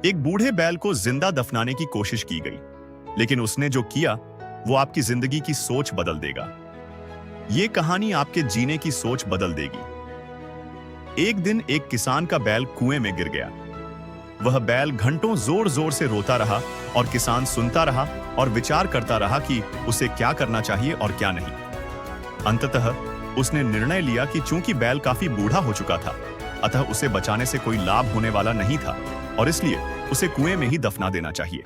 एक बूढ़े बैल को जिंदा दफनाने की कोशिश की गई, लेकिन उसने जो किया वो आपकी जिंदगी की सोच बदल देगा। ये कहानी आपके जीने की सोच बदल देगी। एक दिन एक किसान का बैल कुएं में गिर गया। वह बैल घंटों जोर जोर से रोता रहा और किसान सुनता रहा और विचार करता रहा कि उसे क्या करना चाहिए और क्या नहीं। अंततः उसने निर्णय लिया कि चूंकि बैल काफी बूढ़ा हो चुका था, अतः उसे बचाने से कोई लाभ होने वाला नहीं था और इसलिए उसे कुएं में ही दफना देना चाहिए।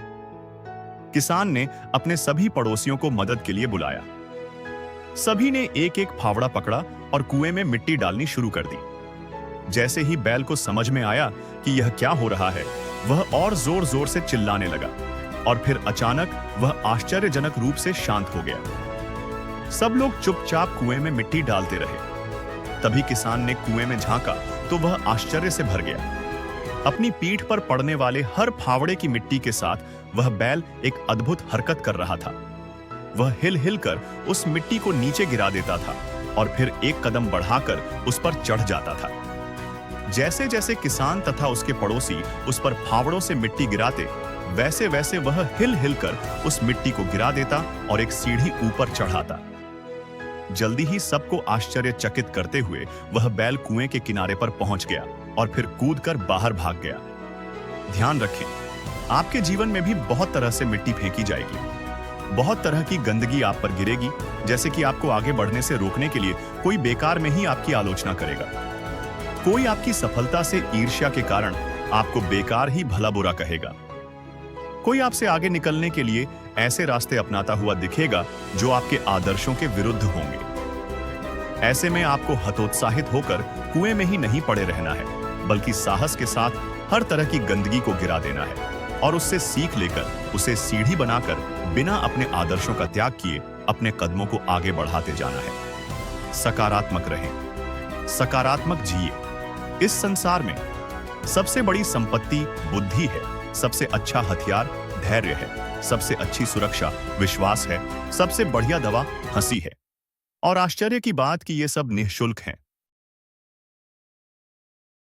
किसान ने अपने सभी पड़ोसियों को मदद के लिए बुलाया। सभी ने एक एक फावड़ा पकड़ा और कुएं में मिट्टी डालनी शुरू कर दी। जैसे ही बैल को समझ में आया कि यह क्या हो रहा है, वह और जोर जोर से चिल्लाने लगा और फिर अचानक वह आश्चर्यजनक रूप से शांत हो गया। सब लोग चुपचाप कुएं में मिट्टी डालते रहे। तभी किसान ने कुएं में झांका तो वह आश्चर्य से भर गया। अपनी पीठ पर पड़ने वाले हर फावड़े की मिट्टी के साथ वह बैल एक अद्भुत हरकत कर रहा था। वह हिल हिल कर उस मिट्टी को नीचे गिरा देता था और फिर एक कदम बढ़ाकर उस पर चढ़ जाता था। जैसे जैसे किसान तथा उसके पड़ोसी उस पर फावड़ों से मिट्टी गिराते, वैसे वैसे वह हिल हिल कर उस मिट्टी को गिरा देता और एक सीढ़ी ऊपर चढ़ाता। जल्दी ही सबको आश्चर्यचकित करते हुए वह बैल कुएं के किनारे पर पहुंच गया और फिर कूदकर बाहर भाग गया। ध्यान रखें, आपके जीवन में भी बहुत तरह से मिट्टी फेंकी जाएगी। बहुत तरह की गंदगी आप पर गिरेगी, जैसे कि आपको आगे बढ़ने से रोकने के लिए कोई बेकार में ही आपकी आलोचना करेगा। कोई आपकी सफलता से ईर्ष्या के कारण आपको बेकार ही भला बुरा कहेगा। कोई आपसे आगे निकलने के लिए ऐसे रास्ते अपनाता हुआ दिखेगा जो आपके आदर्शों के विरुद्ध होंगे। ऐसे में आपको हतोत्साहित होकर कुएं में ही नहीं पड़े रहना है, बल्कि साहस के साथ हर तरह की गंदगी को गिरा देना है और उससे सीख लेकर उसे सीढ़ी बनाकर बिना अपने आदर्शों का त्याग किए अपने कदमों को आगे बढ़ाते जाना है। सकारात्मक रहें, सकारात्मक जिए। इस संसार में सबसे बड़ी संपत्ति बुद्धि है, सबसे अच्छा हथियार धैर्य है, सबसे अच्छी सुरक्षा विश्वास है, सबसे बढ़िया दवा हंसी है। और आश्चर्य की बात कि ये सब निःशुल्क हैं।